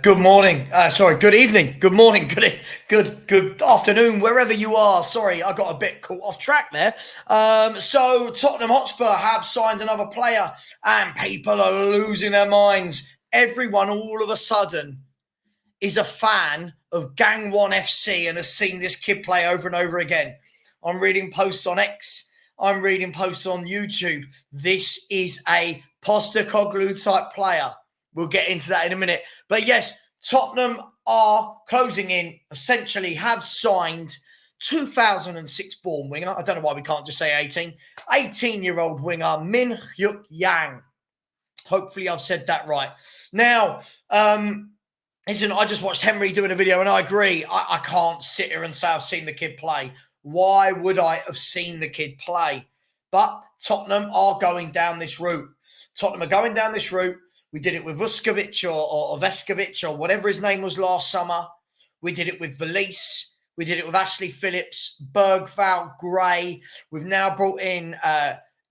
Good morning. Sorry, good evening. Good morning. Good afternoon, wherever you are. Sorry, I got a bit caught off track there. So Tottenham Hotspur have signed another player, and people are losing their minds. Everyone, all of a sudden, is a fan of Gang One FC and has seen this kid play over and over again. I'm reading posts on X. I'm reading posts on YouTube. This is a Postecoglou type player. We'll get into that in a minute. But yes, Tottenham are closing in, essentially have signed 2006 born winger. I don't know why we can't just say 18. 18-year-old winger, MIN-HYUK. Hopefully I've said that right. Now, listen, I just watched Henry doing a video and I agree. I can't sit here and say I've seen the kid play. Why would I have seen the kid play? But Tottenham are going down this route. Tottenham are going down this route. We did it with Vuskovic or Veskovic or whatever his name was last summer. We did it with Valise. We did it with Ashley Phillips, Bergvall, Gray. We've now brought in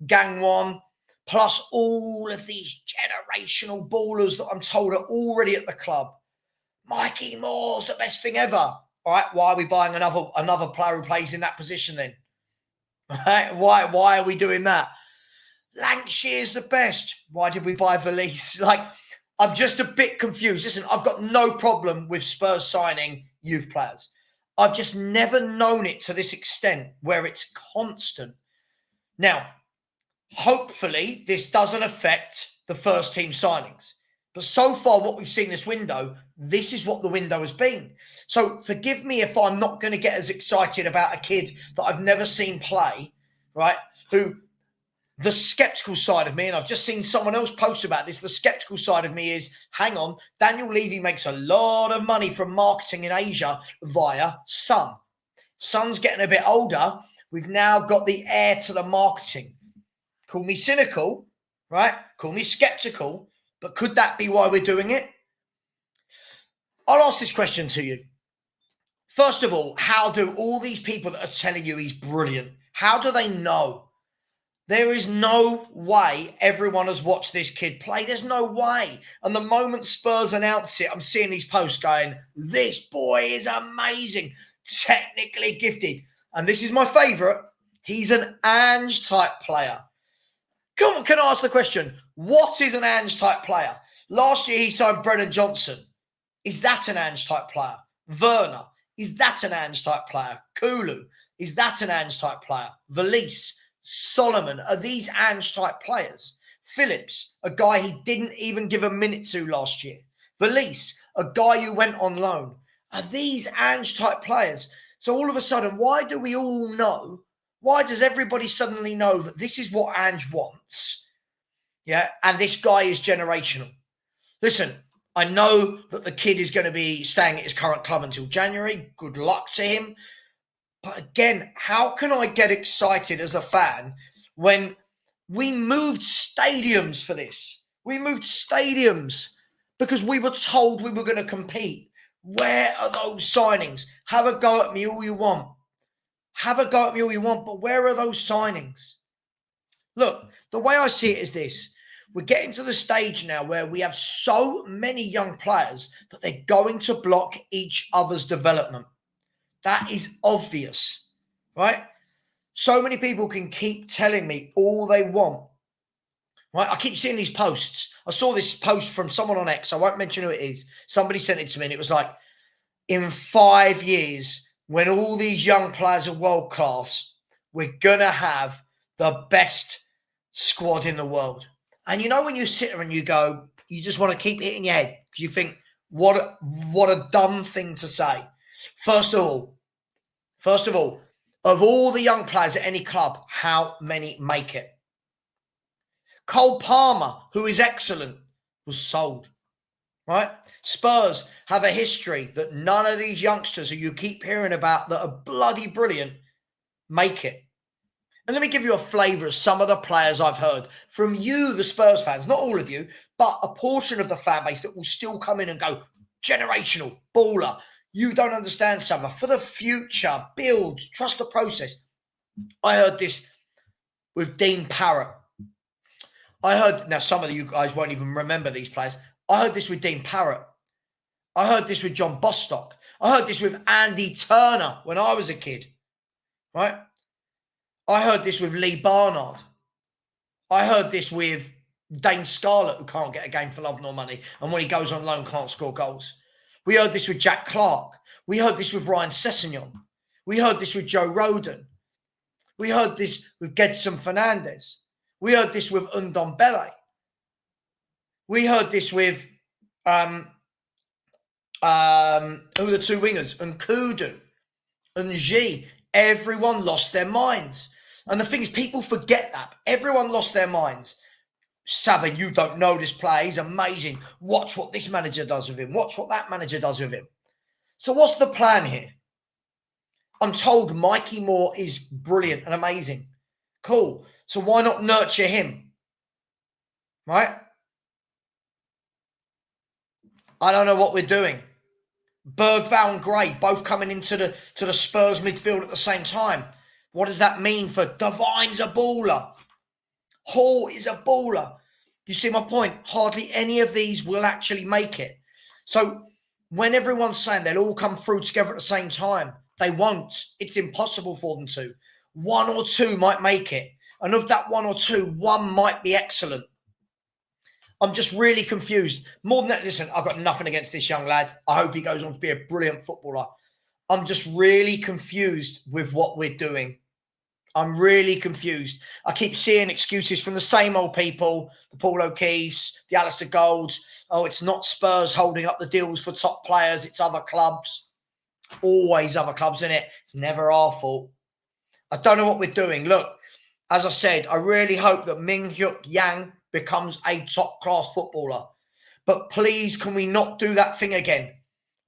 Gangwon, plus all of these generational ballers that I'm told are already at the club. Mikey Moore's the best thing ever. All right, why are we buying another player who plays in that position then? All right, why are we doing that? Lancashire's the best. Why did we buy Valise? Like, I'm just a bit confused. Listen, I've got no problem with Spurs signing youth players. I've just never known it to this extent where it's constant. Now, hopefully this doesn't affect the first team signings. But so far, what we've seen this window, this is what the window has been. So forgive me if I'm not going to get as excited about a kid that I've never seen play, right? Who the skeptical side of me, and I've just seen someone else post about this, the skeptical side of me is, hang on, Daniel Levy makes a lot of money from marketing in Asia via Sun. Sun's getting a bit older. We've now got the heir to the marketing. Call me cynical, right? Call me skeptical, but could that be why we're doing it? I'll ask this question to you. First of all, how do all these people that are telling you he's brilliant, how do they know? There is no way everyone has watched this kid play. There's no way. And the moment Spurs announce it, I'm seeing these posts going, this boy is amazing, technically gifted. And this is my favourite. He's an Ange type player. Come on, can I ask the question, what is an Ange type player? Last year he signed Brennan Johnson. Is that an Ange type player? Werner, is that an Ange type player? Kulu, is that an Ange type player? Valise, Solomon, are these Ange type players? Phillips, a guy he didn't even give a minute to last year. Valise, a guy who went on loan. Are these Ange type players? So all of a sudden, why do we all know? Why does everybody suddenly know that this is what Ange wants? Yeah, and this guy is generational. Listen, I know that the kid is going to be staying at his current club until January. Good luck to him. But again, how can I get excited as a fan when we moved stadiums for this? We moved stadiums because we were told we were going to compete. Where are those signings? Have a go at me all you want. Have a go at me all you want, but where are those signings? Look, the way I see it is this. We're getting to the stage now where we have so many young players that they're going to block each other's development. That is obvious, right? So many people can keep telling me all they want, right? I keep seeing these posts. I saw this post from someone on X. I won't mention who it is. Somebody sent it to me and it was like, in 5 years, when all these young players are world class, we're going to have the best squad in the world. And you know, when you sit there and you go, you just want to keep hitting your head because you think, what a dumb thing to say. First of all, of all the young players at any club, how many make it? Cole Palmer, who is excellent, was sold, right? Spurs have a history that none of these youngsters who you keep hearing about that are bloody brilliant make it. And let me give you a flavour of some of the players I've heard from you, the Spurs fans, not all of you, but a portion of the fan base that will still come in and go, generational, baller. You don't understand summer. For the future, build, trust the process. I heard this with Dean Parrott. I heard, now some of you guys won't even remember these players. I heard this with Dean Parrott. I heard this with John Bostock. I heard this with Andy Turner when I was a kid, right? I heard this with Lee Barnard. I heard this with Dane Scarlett, who can't get a game for love nor money, and when he goes on loan can't score goals. We heard this with Jack Clark. We heard this with Ryan Sessegnon. We heard this with Joe Roden. We heard this with Gedson Fernandez. We heard this with Ndombele. We heard this with who are the two wingers? Nkudu and G. Everyone lost their minds. And the thing is, people forget that. Everyone lost their minds. Sava, you don't know this player. He's amazing. Watch what this manager does with him. Watch what that manager does with him. So what's the plan here? I'm told Mikey Moore is brilliant and amazing. Cool. So why not nurture him? Right? I don't know what we're doing. Bergvall and Gray both coming into the Spurs midfield at the same time. What does that mean for Divine's a baller? Hall is a baller. You see my point? Hardly any of these will actually make it. So when everyone's saying they'll all come through together at the same time, they won't. It's impossible for them to. One or two might make it. And of that one or two, one might be excellent. I'm just really confused. More than that, listen, I've got nothing against this young lad. I hope he goes on to be a brilliant footballer. I'm just really confused with what we're doing. I'm really confused. I keep seeing excuses from the same old people, the Paul O'Keefes, the Alistair Golds. Oh, it's not Spurs holding up the deals for top players. It's other clubs. Always other clubs, isn't it? It's never our fault. I don't know what we're doing. Look, as I said, I really hope that MIN-HYUK Yang becomes a top-class footballer. But please, can we not do that thing again?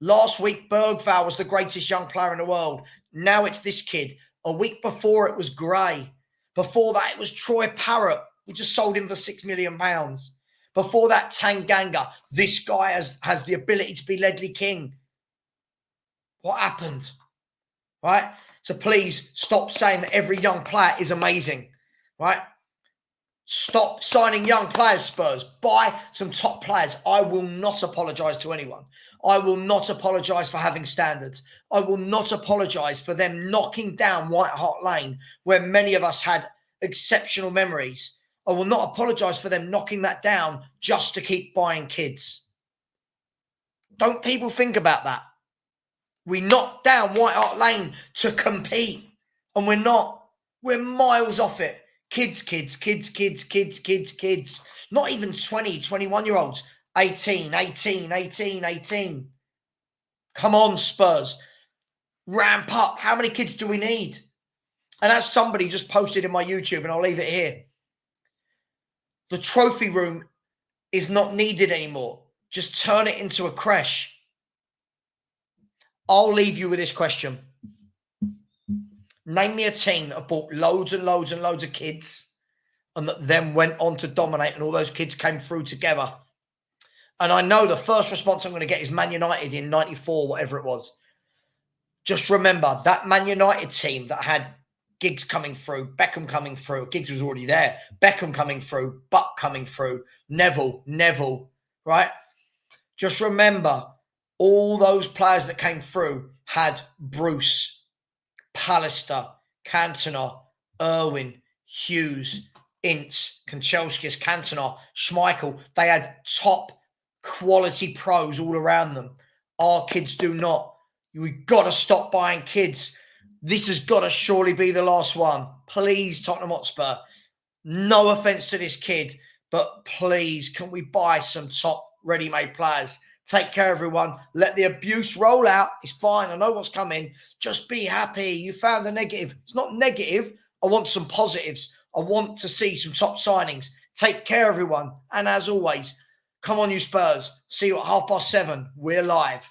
Last week, Bergvall was the greatest young player in the world. Now it's this kid. A week before, it was Gray. Before that, it was Troy Parrott. We just sold him for £6 million. Before that, Tanganga. This guy has the ability to be Ledley King. What happened? Right? So please stop saying that every young player is amazing. Right? Stop signing young players, Spurs. Buy some top players. I will not apologise to anyone. I will not apologise for having standards. I will not apologise for them knocking down White Hart Lane, where many of us had exceptional memories. I will not apologise for them knocking that down just to keep buying kids. Don't people think about that? We knocked down White Hart Lane to compete, and we're not. We're miles off it. Kids. Not even 20, 21-year-olds. 18. Come on, Spurs. Ramp up. How many kids do we need? And as somebody just posted in my YouTube, and I'll leave it here, the trophy room is not needed anymore. Just turn it into a creche. I'll leave you with this question. Name me a team that have bought loads and loads and loads of kids and that then went on to dominate and all those kids came through together. And I know the first response I'm going to get is Man United in 94, whatever it was. Just remember that Man United team that had Giggs coming through, Beckham coming through. Giggs was already there. Beckham coming through, Buck coming through, Neville, right? Just remember all those players that came through had Bruce, Pallister, Cantona, Irwin, Hughes, Ince, Kanchelskis, Cantona, Schmeichel. They had top quality pros all around them. Our kids do not. We've got to stop buying kids. This has got to surely be the last one. Please, Tottenham Hotspur. No offence to this kid, but please, can we buy some top ready-made players? Take care, everyone. Let the abuse roll out. It's fine. I know what's coming. Just be happy. You found the negative. It's not negative. I want some positives. I want to see some top signings. Take care, everyone. And as always, come on, you Spurs. See you at 7:30. We're live.